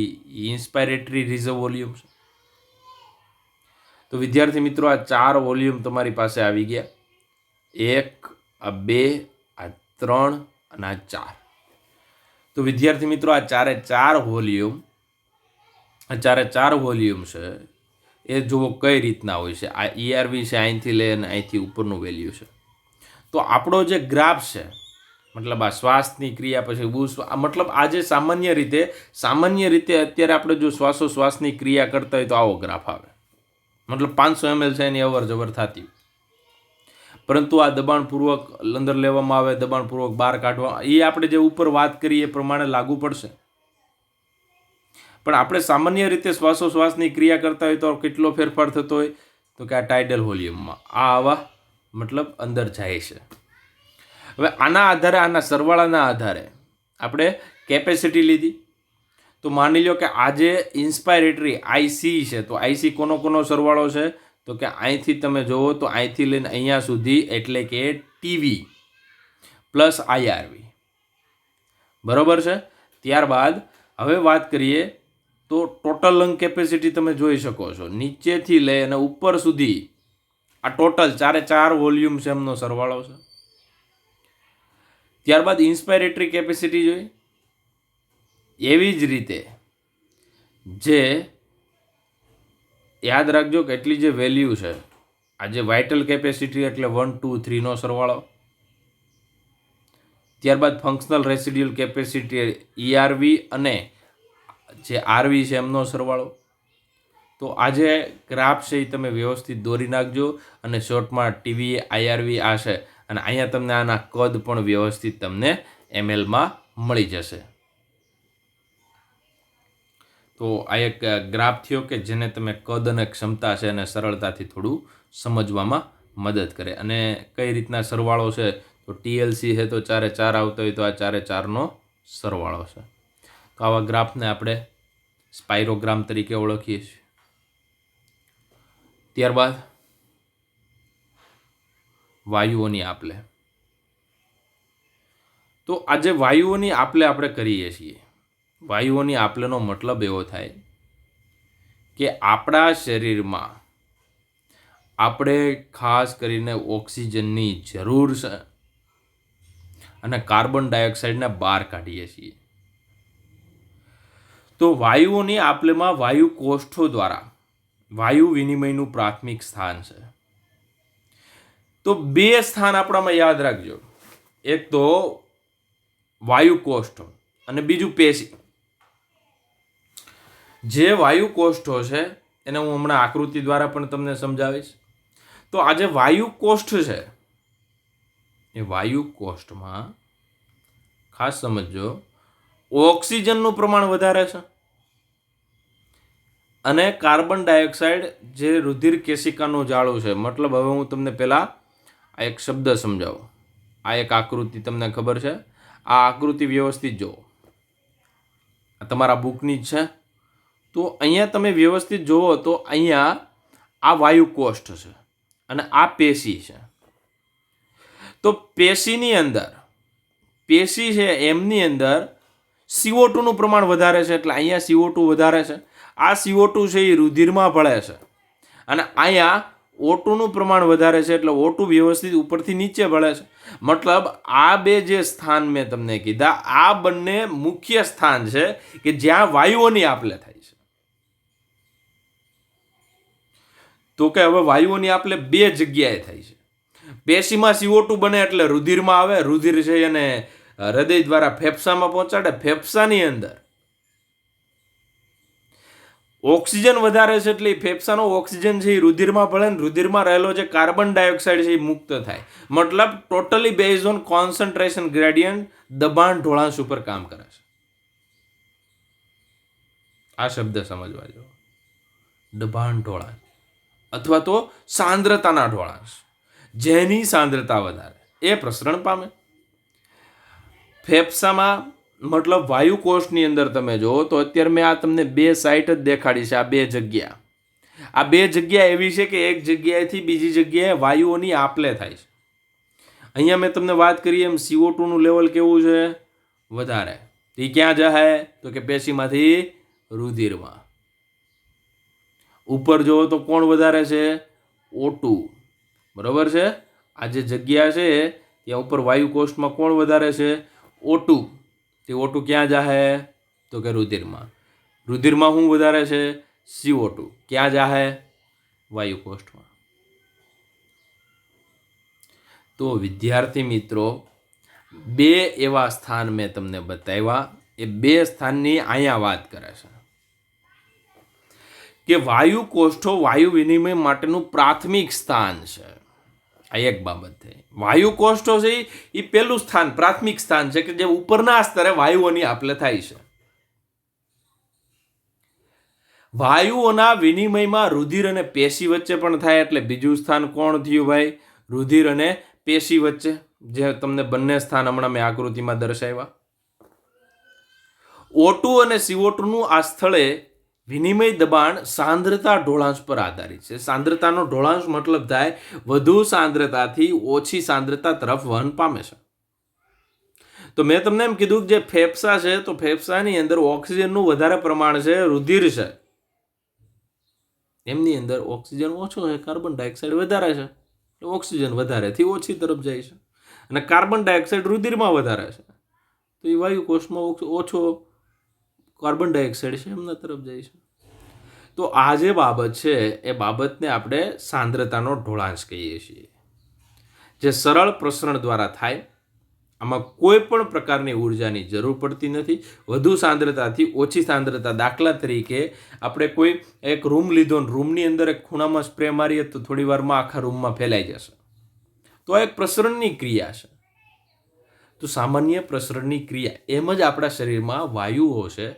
ઇન્સ્પાયરેટરી રિઝર્વ વોલ્યુમ છે. તો વિદ્યાર્થી મિત્રો, આ 4 વોલ્યુમ તમારી પાસે આવી ગયા. 1, આ 2, આ 3 અને આ 4. તો વિદ્યાર્થી મિત્રો, આ 4 વોલ્યુમ છે એ જુઓ કઈ રીતના હોય છે. આ ERV છે, અહીંથી લઈ અને અહીંથી ઉપરનું વેલ્યુ છે. તો આપણો જે ગ્રાફ છે, મતલબ આ શ્વાસની ક્રિયા પછી મતલબ આ જે સામાન્ય રીતે અત્યારે આપણે જો શ્વાસોશ્વાસની ક્રિયા કરતા હોય તો આવો ગ્રાફ આવે. મતલબ 500 ml છે એની અવર જવર થતી, પરંતુ આ દબાણપૂર્વક અંદર લેવામાં આવે, દબાણપૂર્વક બહાર કાઢવા, એ આપણે જે ઉપર વાત કરી એ પ્રમાણે લાગુ પડશે. પણ આપણે સામાન્ય રીતે શ્વાસોશ્વાસની ક્રિયા કરતા હોય તો કેટલો ફેરફાર થતો હોય, તો કે આ ટાઇડલ વોલ્યુમમાં આ આવા મતલબ અંદર જાય છે. હવે આના આધારે, આના સરવાળાના આધારે આપણે કેપેસિટી લીધી. તો માની લો કે આજે ઇન્સ્પાયરેટરી IC છે, તો IC કોનો સરવાળો છે, તો કે અહીંથી તમે જુઓ તો અહીંથી લઈને અહીંયા સુધી, એટલે કે TV પ્લસ IRV, બરાબર છે. ત્યારબાદ હવે વાત કરીએ તો ટોટલ લંગ કેપેસિટી તમે જોઈ શકો છો, નીચેથી લઈ અને ઉપર સુધી આ ટોટલ 4 વોલ્યુમ છે એમનો સરવાળો છે. ત્યારબાદ ઇન્સ્પાયરેટરી કેપેસિટી જોઈ. એવી જ રીતે જે યાદ રાખજો કે એટલી જે વેલ્યુ છે, આ જે વાઇટલ કેપેસિટી એટલે 1, 2, 3નો સરવાળો. ત્યારબાદ ફંક્શનલ રેસિડ્યુઅલ કેપેસિટી ERV અને જે RV છે એમનો સરવાળો. તો આ જે ગ્રાફ છે એ તમે વ્યવસ્થિત દોરી નાખજો અને શોર્ટમાં TV, IRV આ છે, અને અહીંયા તમને આના કદ પણ વ્યવસ્થિત તમને mlમાં મળી જશે. તો આ એક ગ્રાફ થયો કે જેને તમે કદ અને ક્ષમતા છે અને સરળતાથી થોડું સમજવામાં મદદ કરે. અને કઈ રીતના સરવાળો છે, તો TLC છે તો 4 આવતો હોય તો આ 4નો સરવાળો છે. તો આવા ગ્રાફને આપણે સ્પાઇરોગ્રામ તરીકે ઓળખીએ છીએ. ત્યારબાદ વાયુઓની આપલે. તો આજે વાયુઓની આપલે આપણે કરીએ છીએ. વાયુઓની આપલેનો મતલબ એવો થાય કે આપણા શરીરમાં આપણે ખાસ કરીને ઓક્સિજનની જરૂર છે અને કાર્બન ડાયોક્સાઇડને બહાર કાઢીએ છીએ. તો વાયુઓની આપલેમાં વાયુ કોષ્ઠો દ્વારા વાયુ વિનિમયનું પ્રાથમિક સ્થાન છે. તો 2 સ્થાન આપણામાં યાદ રાખજો, એક તો વાયુ કોષ્ઠો અને બીજું પેશી. જે વાયુ કોષ્ઠો છે એને હું હમણાં આકૃતિ દ્વારા પણ તમને સમજાવીશ. તો આ જે વાયુ કોષ્ઠ છે એ વાયુ કોષ્ઠમાં ખાસ સમજો, ઓક્સિજનનું પ્રમાણ વધારે છે અને કાર્બન ડાયોક્સાઇડ જે રુધિર કેશિકાનું જાળું છે. મતલબ હવે હું તમને પહેલાં આ એક શબ્દ સમજાવું. આ એક આકૃતિ તમને ખબર છે, આ આકૃતિ વ્યવસ્થિત જુઓ, આ તમારા બુકની જ છે. તો અહીંયા તમે વ્યવસ્થિત જુઓ તો અહીંયા આ વાયુ કોષ્ઠ છે અને આ પેશી છે. તો પેશીની અંદર, પેશી છે એમની અંદર CO2નું પ્રમાણ વધારે છે, એટલે અહીંયા CO2 વધારે છે. આ CO2 છે એ રુધિરમાં ભળે છે અને અહીંયા O2નું પ્રમાણ વધારે છે, એટલે O2 વ્યવસ્થિત ઉપરથી નીચે ભળે છે. મતલબ આ 2 જે સ્થાન મેં તમને કીધા, આ બંને મુખ્ય સ્થાન છે કે જ્યાં વાયુઓની આપલે થાય છે. તો કે હવે વાયુઓની આપલે 2 જગ્યાએ થાય છે. પેશીમાં CO2 બને એટલે રુધિરમાં આવે, રુધિર છે અને હૃદય દ્વારા ફેફસામાં પહોંચાડે, ફેફસાની અંદર ઓક્સિજન વધારે છે એટલે ફેફસાનો ઓક્સિજન છે એ રુધિરમાં ભળે ને રુધિરમાં રહેલો જે કાર્બન ડાયોક્સાઇડ છે એ મુક્ત થાય. મતલબ totally base on concentration gradient, દબાણ ઢોળાંશ ઉપર કામ કરે છે. આ શબ્દ સમજવા જેવો. દબાણ ઢોળાંશ અથવા તો સાંદ્રતાના ઢોળાંશ, જેની સાંદ્રતા વધારે એ પ્રસરણ પામે. ફેફસામાં મતલબ વાયુકોષની અંદર તમે જુઓ તો અત્યારે મેં આ તમને બે સાઇટ જ દેખાડી છે. આ બે જગ્યા, આ બે જગ્યા એવી છે કે એક જગ્યાએથી બીજી જગ્યાએ વાયુઓની આપલે થાય છે. અહીંયા મેં તમને વાત કરી એમ CO2 નું લેવલ કેવું છે? વધારે. એ ક્યાં જાય? તો કે પેશીમાંથી રુધિરમાં. ઉપર જુઓ તો કોણ વધારે છે? O2. બરોબર છે. આ જે જગ્યા છે ત્યાં ઉપર વાયુકોષમાં કોણ વધારે છે? O2. તે O2 ક્યાં જાહે? તો કે રુધિરમાં. રુધિરમાં શું વધારે છે? CO2. ક્યાં જાહે? વાયુકોષમાં. તો વિદ્યાર્થી મિત્રો, બે એવા સ્થાન મેં તમને બતાવ્યા. એ બે સ્થાનની અહીંયા વાત કરે છે કે વાયુકોષો વાયુ વિનિમય માટેનું પ્રાથમિક સ્થાન છે. આ એક બાબત થઈ. વાયુકોષો છે એ પહેલું સ્થાન, પ્રાથમિક સ્થાન છે કે જે ઉપરના સ્તરે વાયુઓની આપલે થાય છે. વાયુઓના વિનિમયમાં રુધિર અને પેશી વચ્ચે પણ થાય એટલે બીજું સ્થાન કોણ થયું ભાઈ? રુધિર અને પેશી વચ્ચે, જે તમને બંને સ્થાન હમણાં મેં આકૃતિમાં દર્શાવ્યા. O2 અને CO2 નું આ સ્થળે વિનિમય દબાણ સાંદ્રતા ઢોળાંશ પર આધારિત છે. સાંદ્રતાનો ઢોળાંશ મતલબ થાય વધુ સાંદ્રતાથી ઓછી સાંદ્રતા તરફ વહન પામે છે. તો મેં તમને એમ કીધું કે જે ફેફસા છે તો ફેફસાની અંદર ઓક્સિજનનું વધારે પ્રમાણ છે, રુધિર છે. એમની અંદર ઓક્સિજન ઓછો છે, કાર્બન ડાયોક્સાઇડ વધારે છે. ઓક્સિજન વધારેથી ઓછી તરફ જાય છે અને કાર્બન ડાયોક્સાઇડ રુધિરમાં વધારે છે. તો એ વાયુકોષમાં ઓછો કાર્બન ડાયોક્સાઇડ છે એમના તરફ જાય છે. તો આ જે બાબત છે એ બાબતને આપણે સાંદ્રતાનો ઢોળાંશ કહીએ છીએ, જે સરળ પ્રસરણ દ્વારા થાય. આમાં કોઈ પણ પ્રકારની ઉર્જાની જરૂર પડતી નથી. વધુ સાંદ્રતાથી ઓછી સાંદ્રતા, દાખલા તરીકે આપણે કોઈ એક રૂમ લીધો ને રૂમની અંદર એક ખૂણામાં સ્પ્રે મારીએ તો થોડી વારમાં આખા રૂમમાં ફેલાઈ જશે. તો આ એક પ્રસરણની ક્રિયા છે. તો સામાન્ય પ્રસરણની ક્રિયા એમ જ આપણા શરીરમાં વાયુઓ છે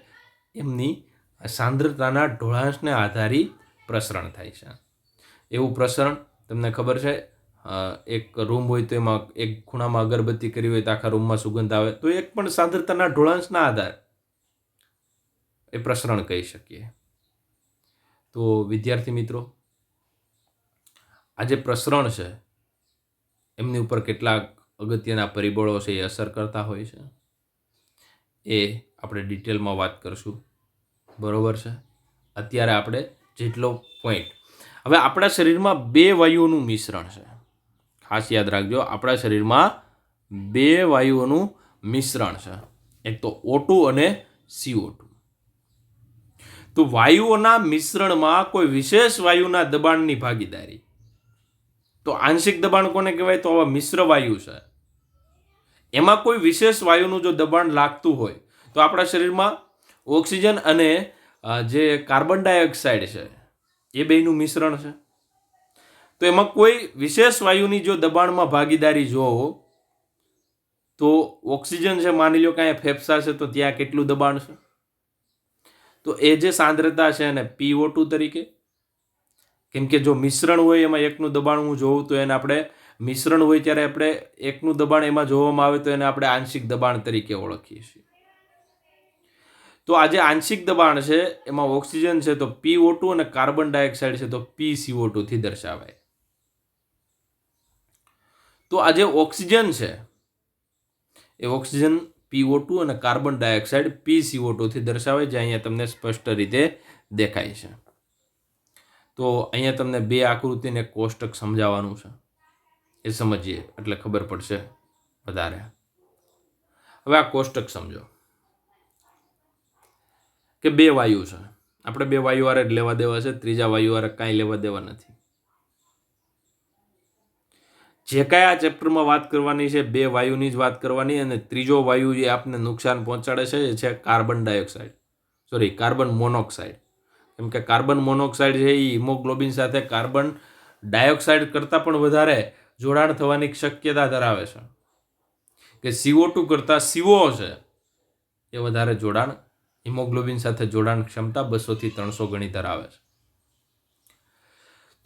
એમની સાંદ્રતાના ઢોળાંશને આધારિત પ્રસરણ થાય છે. એવું પ્રસરણ તમને ખબર છે, એક રૂમ હોય તો એમાં એક ખૂણામાં અગરબત્તી કરી હોય તો આખા રૂમમાં સુગંધ આવે, તો એક પણ સાંદ્રતાના ઢોળાંશના આધારે એ પ્રસરણ કહી શકીએ. તો વિદ્યાર્થી મિત્રો, આ જે પ્રસરણ છે એમની ઉપર કેટલાક અગત્યના પરિબળો છે એ અસર કરતા હોય છે. એ આપણે ડિટેલમાં વાત કરશું. બરોબર છે. અત્યારે આપણે જેટલો પોઈન્ટ, હવે આપણા શરીરમાં બે વાયુઓનું મિશ્રણ છે. ખાસ યાદ રાખજો, આપણા શરીરમાં બે વાયુઓનું મિશ્રણ છે, એક તો O2 અને CO2. તો વાયુઓના મિશ્રણમાં કોઈ વિશેષ વાયુના દબાણની ભાગીદારી, તો આંશિક દબાણ કોને કહેવાય? તો આવા મિશ્ર વાયુ છે એમાં કોઈ વિશેષ વાયુનું જો દબાણ લાગતું હોય તો આપણા શરીરમાં ઓક્સિજન અને જે કાર્બન ડાયોક્સાઇડ છે એ બેયનું મિશ્રણ છે. તો એમાં કોઈ વિશેષ વાયુની જો દબાણમાં ભાગીદારી જોવો તો ઓક્સિજન છે, માની લો કે અહીંયા ફેફસા છે તો ત્યાં કેટલું દબાણ છે? તો એ જે સાંદ્રતા છે એને PO2 તરીકે, કેમ કે જો મિશ્રણ હોય એમાં એકનું દબાણ હું જોઉં તો એને આપણે મિશ્રણ હોય ત્યારે આપણે એકનું દબાણ એમાં જોવામાં આવે તો એને આપણે આંશિક દબાણ તરીકે ઓળખીએ છીએ. તો આ જે આંશિક દબાણ છે એમાં ઓક્સિજન છે તો PO2 અને કાર્બન ડાયોક્સાઇડ છે તો PCO2 થી દર્શાવાય. તો આ જે ઓક્સિજન છે એ ઓક્સિજન PO2 અને કાર્બન ડાયોક્સાઇડ PCO2 થી દર્શાવાય, જે અહીંયા તમને સ્પષ્ટ રીતે દેખાય છે. તો અહીંયા તમને બે આકૃતિને કોષ્ટક સમજાવવાનું છે, એ સમજીએ એટલે ખબર પડશે વધારે. હવે આ કોષ્ટક સમજો કે બે વાયુ છે, આપણે બે વાયુ વારે જ લેવા દેવા છે, ત્રીજા વાયુ વારે કાંઈ લેવા દેવા નથી. જે કાંઈ આ ચેપ્ટરમાં વાત કરવાની છે બે વાયુની જ વાત કરવાની, અને ત્રીજો વાયુ જે આપને નુકસાન પહોંચાડે છે એ છે કાર્બન મોનોક્સાઇડ. કેમ કે કાર્બન મોનોક્સાઇડ છે એ હિમોગ્લોબિન સાથે કાર્બન ડાયોક્સાઇડ કરતાં પણ વધારે જોડાણ થવાની શક્યતા ધરાવે છે, કે CO2 કરતાં CO છે એ વધારે જોડાણ હિમોગ્લોબિન સાથે જોડાણ ક્ષમતા 200 થી 300 ગણી ધરાવે છે.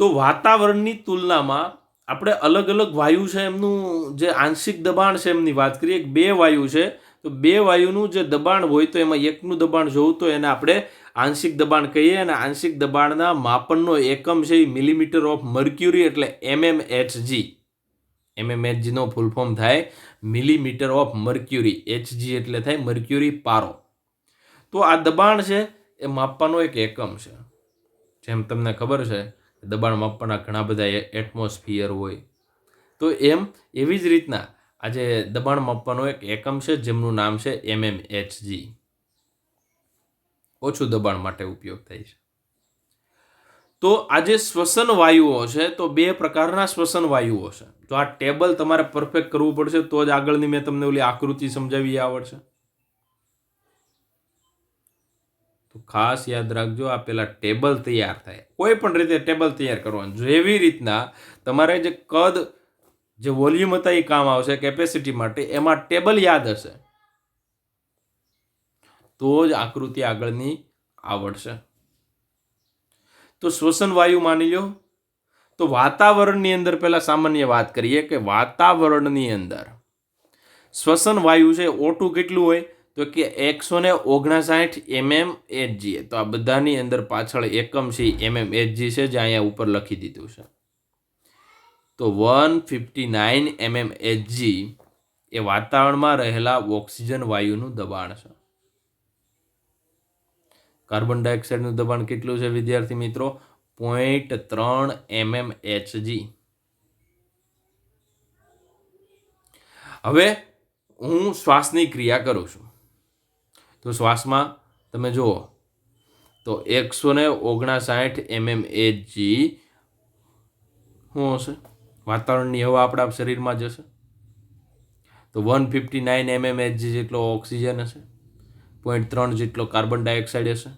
તો વાતાવરણની તુલનામાં આપણે અલગ અલગ વાયુ છે એમનું જે આંશિક દબાણ છે એમની વાત કરીએ. 2 વાયુ છે તો 2 વાયુનું જે દબાણ હોય તો એમાં એકનું દબાણ જોવું તો એને આપણે આંશિક દબાણ કહીએ, અને આંશિક દબાણના માપનનો એકમ છે એ મિલીમીટર ઓફ મર્ક્યુરી એટલે mmHg. mmHg નો ફૂલ ફોર્મ થાય મિલીમીટર ઓફ મર્ક્યુરી. Hg એટલે થાય મર્ક્યુરી પારો. તો આ દબાણ છે એ માપવાનો એક એકમ છે. જેમ તમને ખબર છે દબાણ માપવાના ઘણા બધા એટમોસ્ફિયર હોય, તો એવી જ રીતના આજે દબાણ માપવાનો એક એકમ છે જેમનું નામ છે mmHg. ઓછું દબાણ માટે ઉપયોગ થાય છે. તો આજે શ્વસન વાયુઓ છે તો 2 પ્રકારના શ્વસન વાયુઓ છે. તો આ ટેબલ તમારે પરફેક્ટ કરવું પડશે તો જ આગળની મેં તમને ઓલી આકૃતિ સમજાવી આવડશે. તો ખાસ યાદ રાખજો, આ પેલા ટેબલ તૈયાર થાય, કોઈ પણ રીતે ટેબલ તૈયાર કરવાનું. જેવી રીતના તમારે જે કદ જે વોલ્યુમ હતા એ કામ આવશે કેપેસિટી માટે, એમાં ટેબલ યાદ હશે તો જ આકૃતિ આગળની આવડશે. તો શ્વસન વાયુ માની લો. તો વાતાવરણની અંદર પહેલા સામાન્ય વાત કરીએ કે વાતાવરણની અંદર શ્વસન વાયુ છે O2 કેટલું હોય તો કે 159 mmHg. તો આ બધાની અંદર પાછળ એકમ છે mmHg છે, જે અહીંયા ઉપર લખી દીધું છે. તો 159 mmHg એ વાતાવરણમાં રહેલા ઓક્સિજન વાયુનું દબાણ છે. કાર્બન ડાયોક્સાઇડનું દબાણ કેટલું છે વિદ્યાર્થી મિત્રો? 0.3 mmHg. હવે હું શ્વાસની ક્રિયા કરું છું તો શ્વાસમાં તમે જુઓ તો 159 mmHg શું હશે? વાતાવરણની હવા આપણા શરીરમાં જશે તો 159 mmHg જેટલો ઓક્સિજન હશે, 0.3 જેટલો કાર્બન ડાયોક્સાઇડ હશે.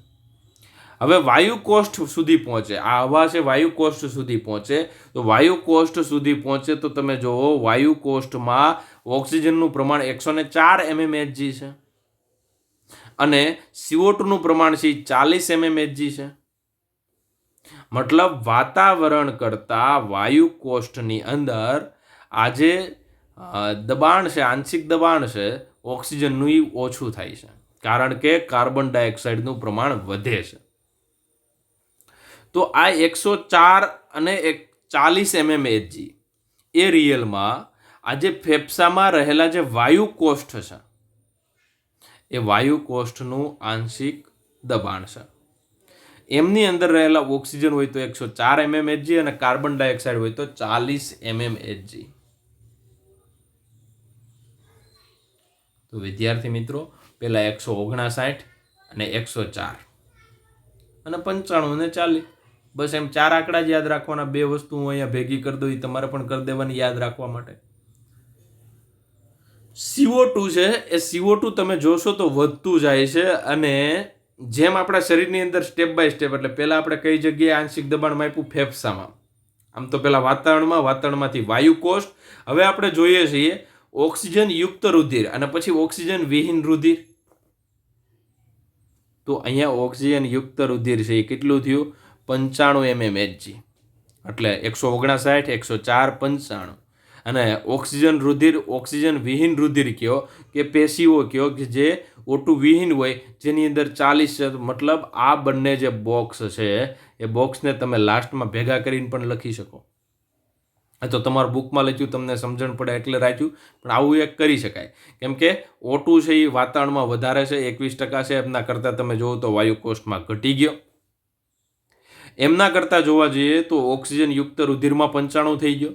હવે વાયુ કોષ્ઠ સુધી પહોંચે, આ હવા છે વાયુ કોષ્ઠ સુધી પહોંચે. તો વાયુ કોષ્ઠ સુધી પહોંચે તો તમે જુઓ વાયુ કોષ્ઠમાં ઓક્સિજનનું પ્રમાણ 104 mmHg છે અને CO2 નું પ્રમાણ છે 40 mmHg છે. મતલબ વાતાવરણ કરતા વાયુ કોષ્ઠની અંદર આજે દબાણ છે, આંશિક દબાણ છે ઓક્સિજનનું એ ઓછું થાય છે, કારણ કે કાર્બન ડાયોક્સાઇડનું પ્રમાણ વધે છે. તો આ 104 અને 40 mmHg એ રિયલમાં આજે ફેફસામાં રહેલા જે વાયુ કોષ્ઠ છે એ વાયુ કોષ્ઠનું આંશિક દબાણ છે. એમની અંદર રહેલા ઓક્સિજન હોય તો 104 mmHg અને કાર્બન ડાયોક્સાઇડ હોય તો 40 mmHg. તો વિદ્યાર્થી મિત્રો પેલા 159 અને 104 અને 95 ને 40, બસ એમ 4 આંકડા જ યાદ રાખવાના. 2 વસ્તુ હું અહીંયા ભેગી કરી દઉં, તમારે પણ કરી દેવાની યાદ રાખવા માટે. CO2 છે એ CO2 તમે જોશો તો વધતું જાય છે, અને જેમ આપણા શરીરની અંદર સ્ટેપ બાય સ્ટેપ, એટલે પહેલા આપણે કઈ જગ્યાએ આંશિક દબાણ માપ્યું? ફેફસામાં. આમ તો પહેલા વાતાવરણમાંથી વાયુ કોષ્ઠ. હવે આપણે જોઈએ છીએ ઓક્સિજન યુક્ત રુધિર અને પછી ઓક્સિજન વિહીન રુધિર. તો અહીંયા ઓક્સિજન યુક્ત રુધિર છે એ કેટલું થયું? 95 mmHg. એટલે 159, 104, 95. અને ઓક્સિજન રુધિર, ઓક્સિજન વિહીન રુધિર કયો કે પેશીઓ કયો કે જે O2 વિહીન હોય, જેની અંદર 40 છે. મતલબ આ બંને જે બોક્સ છે એ બોક્સને તમે લાસ્ટમાં ભેગા કરીને પણ લખી શકો. તો તમારા બુકમાં લખ્યું, તમને સમજણ પડે એટલે રાખ્યું, પણ આવું એક કરી શકાય. કેમ કે O2 છે એ વાતાવરણમાં વધારે છે, 21% છે. એમના કરતાં તમે જોવો તો વાયુ કોષ્ઠમાં ઘટી ગયો. એમના કરતાં જોવા જઈએ તો ઓક્સિજન યુક્ત રુધિરમાં 95 થઈ ગયો,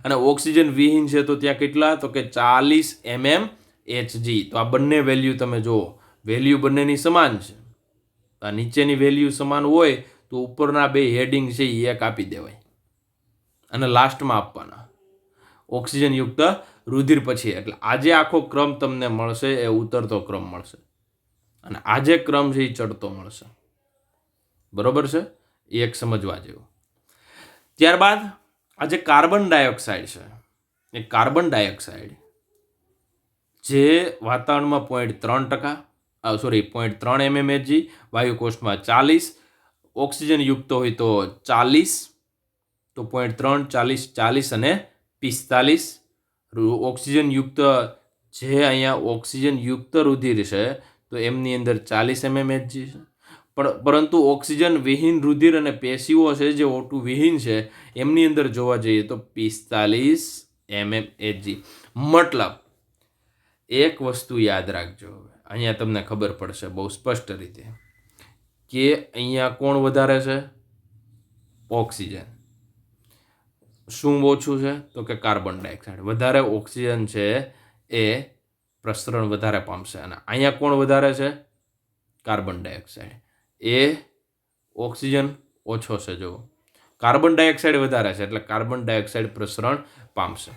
અને ઓક્સિજન વિહીન છે તો ત્યાં કેટલા? તો કે 40 mmHg. તો આ બંને વેલ્યુ તમે જુઓ, વેલ્યુ બંનેની સમાન છે. આ નીચેની વેલ્યુ સમાન હોય તો ઉપરના 2 હેડિંગ છે એ એક આપી દેવાય અને લાસ્ટમાં આપવાના ઓક્સિજન યુક્ત રુધિર પછી. એટલે આજે આખો ક્રમ તમને મળશે એ ઉતરતો ક્રમ મળશે, અને આજે ક્રમ છે એ ચડતો મળશે. બરોબર છે, એ એક સમજવા જેવું. ત્યારબાદ આ જે કાર્બન ડાયોક્સાઇડ છે, એ કાર્બન ડાયોક્સાઇડ જે વાતાવરણમાં 0.3 mmHg, વાયુકોષમાં 40, ઓક્સિજન યુક્ત હોય તો 40, તો 0.3, 40, 40 અને 45. ઓક્સિજન યુક્ત જે અહીંયા ઓક્સિજન યુક્ત રુધિર છે તો એમની અંદર 40 mmHg છે, પરંતુ ઓક્સિજન વિહીન રુધિર અને પેશીઓ છે જે O2 વિહીન છે એમની અંદર જોવા જઈએ તો 45 mmHg. મતલબ એક વસ્તુ યાદ રાખજો, અહીંયા તમને ખબર પડશે બહુ સ્પષ્ટ રીતે કે અહીંયા કોણ વધારે છે? ઓક્સિજન. શું ઓછું છે? તો કે કાર્બન ડાયોક્સાઇડ. વધારે ઓક્સિજન છે એ પ્રસરણ વધારે પામશે, અને અહીંયા કોણ વધારે છે? Carbon dioxide. એ ઓક્સિજન ઓછો છે, જો કાર્બન ડાયોક્સાઇડ વધારે છે એટલે કાર્બન ડાયોક્સાઇડ પ્રસરણ પામશે.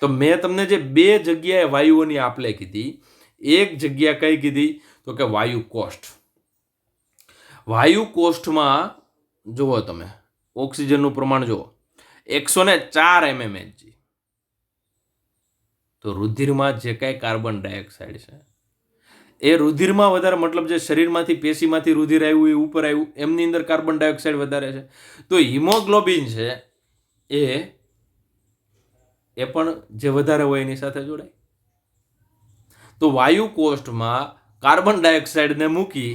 તો મેં તમને જે બે જગ્યાએ વાયુઓની આપલે કીધી, એક જગ્યા કઈ કીધી? તો કે વાયુ કોષ્ઠ. વાયુ કોષ્ઠમાં જુઓ તમે ઓક્સિજનનું પ્રમાણ જુઓ 104 mmHg. તો રુધિરમાં જે કાંઈ કાર્બન ડાયોક્સાઇડ છે એ રુધિરમાં વધારે, મતલબ જે શરીરમાંથી પેશીમાંથી રુધિર આવ્યું એ ઉપર આવ્યું, એમની અંદર કાર્બન ડાયોક્સાઇડ વધારે છે. તો હિમોગ્લોબિન છે એ પણ જે વધારે હોય એની સાથે જોડાય. તો વાયુ કોષ્ઠમાં કાર્બન ડાયોક્સાઇડને મૂકી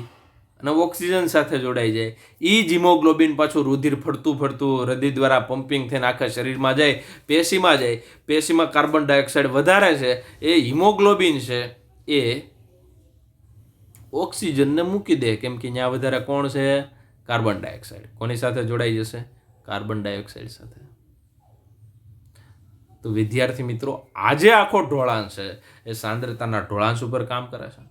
અને ઓક્સિજન સાથે જોડાઈ જાય. એ જ હિમોગ્લોબિન પાછું રુધિર ફરતું હૃદય દ્વારા પમ્પિંગ થઈને આખા શરીરમાં જાય, પેશીમાં જાય. પેશીમાં કાર્બન ડાયોક્સાઇડ વધારે છે, એ હિમોગ્લોબિન છે એ ઓક્સિજનને મૂકી દે, કેમ કે ત્યાં વધારે કોણ છે? Carbon dioxide. કોની સાથે જોડાઈ જશે? કાર્બન ડાયોક્સાઇડ સાથે. તો વિદ્યાર્થી મિત્રો, આજે આખો ઢોળાંશ છે એ સાંદ્રતાના ઢોળાંશ ઉપર કામ કરે છે.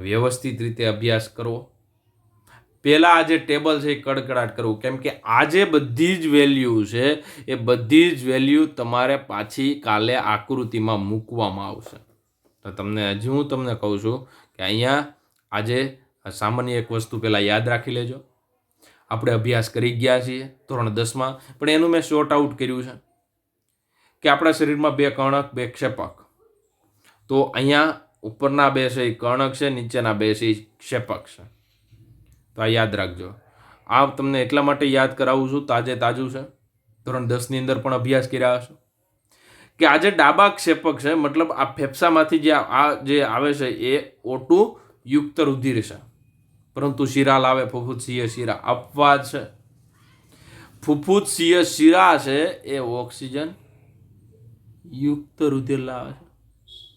વ્યવસ્થિત રીતે અભ્યાસ કરવો. પહેલા આ જે ટેબલ છે એ કડકડાટ કરવું, કેમ કે આજે બધી જ વેલ્યુ છે એ બધી જ વેલ્યુ તમારે પાછી કાલે આકૃતિમાં મૂકવામાં આવશે. તો હું તમને કહું છું કે અહીંયા આજે સામાન્ય એક વસ્તુ પહેલાં યાદ રાખી લેજો. આપણે અભ્યાસ કરી ગયા છીએ ધોરણ 10માં, પણ એનું મેં શોર્ટ આઉટ કર્યું છે કે આપણા શરીરમાં 2 કર્ણક 2 ક્ષેપક. તો અહીંયા ઉપરના 2 છે એ કર્ણક છે, નીચેના 2 છે એ ક્ષેપક છે. તો આ યાદ રાખજો. આ તમને એટલા માટે યાદ કરાવું છું, તાજું છે, ધોરણ 10ની અંદર પણ અભ્યાસ કર્યા હશો, કે આજે ડાબા ક્ષેપક છે, મતલબ આ ફેફસામાંથી જે આવે છે એ O2 યુક્ત રુધિર છે, પરંતુ શિરા લાવે ફુફુત્સીય શિરા. અપવાદ છે. ફુફુત્સીય શિરા છે એ ઓક્સિજન યુક્ત રુધિર લાવે છે,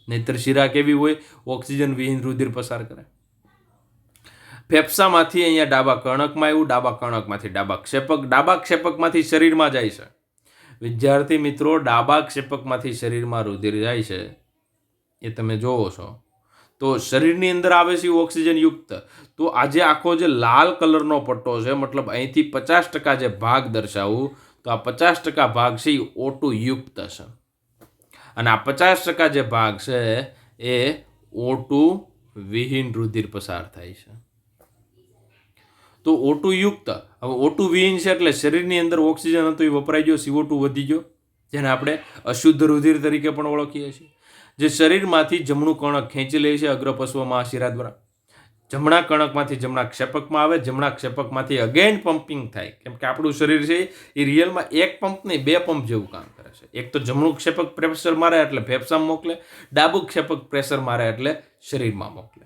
નહીતર શિરા કેવી હોય? ઓક્સિજન વિહીન રુધિર પસાર કરે. ફેફસામાંથી અહીંયા ડાબા કર્ણકમાં આવ્યું, ડાબા કર્ણકમાંથી ડાબા ક્ષેપકમાંથી શરીરમાં જાય છે. વિદ્યાર્થી મિત્રો, ડાબા ક્ષેપકમાંથી શરીરમાં રુધિર જાય છે એ તમે જોવો છો. તો શરીરની અંદર આવે છે ઓક્સિજન યુક્ત. તો આજે આખો જે લાલ કલરનો પટ્ટો છે, મતલબ અહીંથી 50% જે ભાગ દર્શાવું, તો આ 50% ભાગ છે એ O2 યુક્ત છે, અને આ 50% જે ભાગ છે એ O2 વિહીન રુધિર પસાર થાય છે. તો O2 યુક્ત, હવે O2 વિહીન છે એટલે શરીરની અંદર ઓક્સિજન હતો એ વપરાઈ ગયો, CO2 વધી ગયો, જેને આપણે અશુદ્ધ રુધિર તરીકે પણ ઓળખીએ છીએ. જે શરીરમાંથી જમણું કર્ણક ખેંચી લે છે અગ્રપશ્વ મહાશિરા દ્વારા, જમણા કર્ણકમાંથી જમણા ક્ષેપકમાં આવે, જમણા ક્ષેપકમાંથી અગેન પમ્પિંગ થાય, કેમ કે આપણું શરીર છે એ રિયલમાં એક પંપ નહીં 2 પંપ જેવું કામ કરે છે. એક તો જમણું ક્ષેપક પ્રેશર મારે એટલે ફેફસામાં મોકલે, ડાબું ક્ષેપક પ્રેશર મારે એટલે શરીરમાં મોકલે.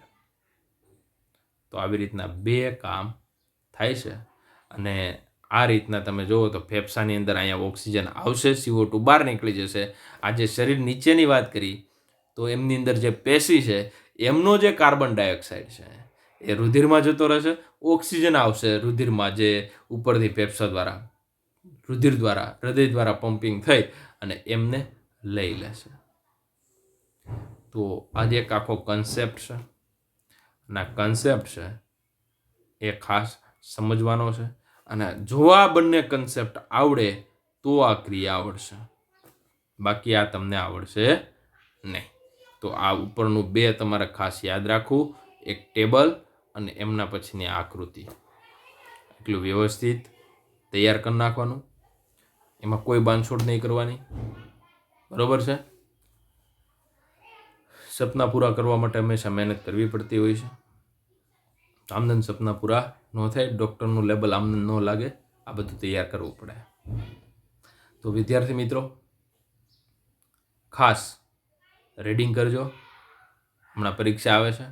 તો આવી રીતના 2 કામ થાય છે. અને આ રીતના તમે જુઓ તો ફેફસાની અંદર અહીંયા ઓક્સિજન આવશે, CO2 બહાર નીકળી જશે. આ જે શરીર નીચેની વાત કરી તો એમની અંદર જે પેશી છે એમનો જે કાર્બન ડાયોક્સાઇડ છે એ રુધિરમાં જતો રહેશે, ઓક્સિજન આવશે રુધિરમાં, જે ઉપરથી ફેફસા દ્વારા રુધિર દ્વારા હૃદય દ્વારા પમ્પિંગ થઈ અને એમને લઈ લેશે. તો આજે એક આખો કન્સેપ્ટ છે, અને આ કન્સેપ્ટ છે એ ખાસ સમજવાનો છે, અને જો આ બંને કન્સેપ્ટ આવડે તો આ ક્રિયા આવડશે, બાકી આ તમને આવડશે નહીં. તો આ ઉપરનું 2 તમારે ખાસ યાદ રાખવું, એક ટેબલ અને એમના પછીની આકૃતિ. એટલું વ્યવસ્થિત તૈયાર કરી નાખવાનું, એમાં કોઈ બાંધછોડ નહીં કરવાની, બરાબર છે. સપના પૂરા કરવા માટે હંમેશા મહેનત કરવી પડતી હોય છે. આમદન સપના પૂરા ન થાય, ડૉક્ટરનું લેબલ આમદન ન લાગે, આ બધું તૈયાર કરવું પડે. તો વિદ્યાર્થી મિત્રો, ખાસ રીડિંગ કરજો. હમણાં પરીક્ષા આવે છે,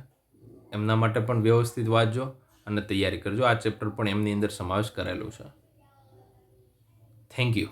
એમના માટે પણ વ્યવસ્થિત વાંચજો અને તૈયારી કરજો. આ ચેપ્ટર પણ એમની અંદર સમાવેશ કરેલું છે. Thank you.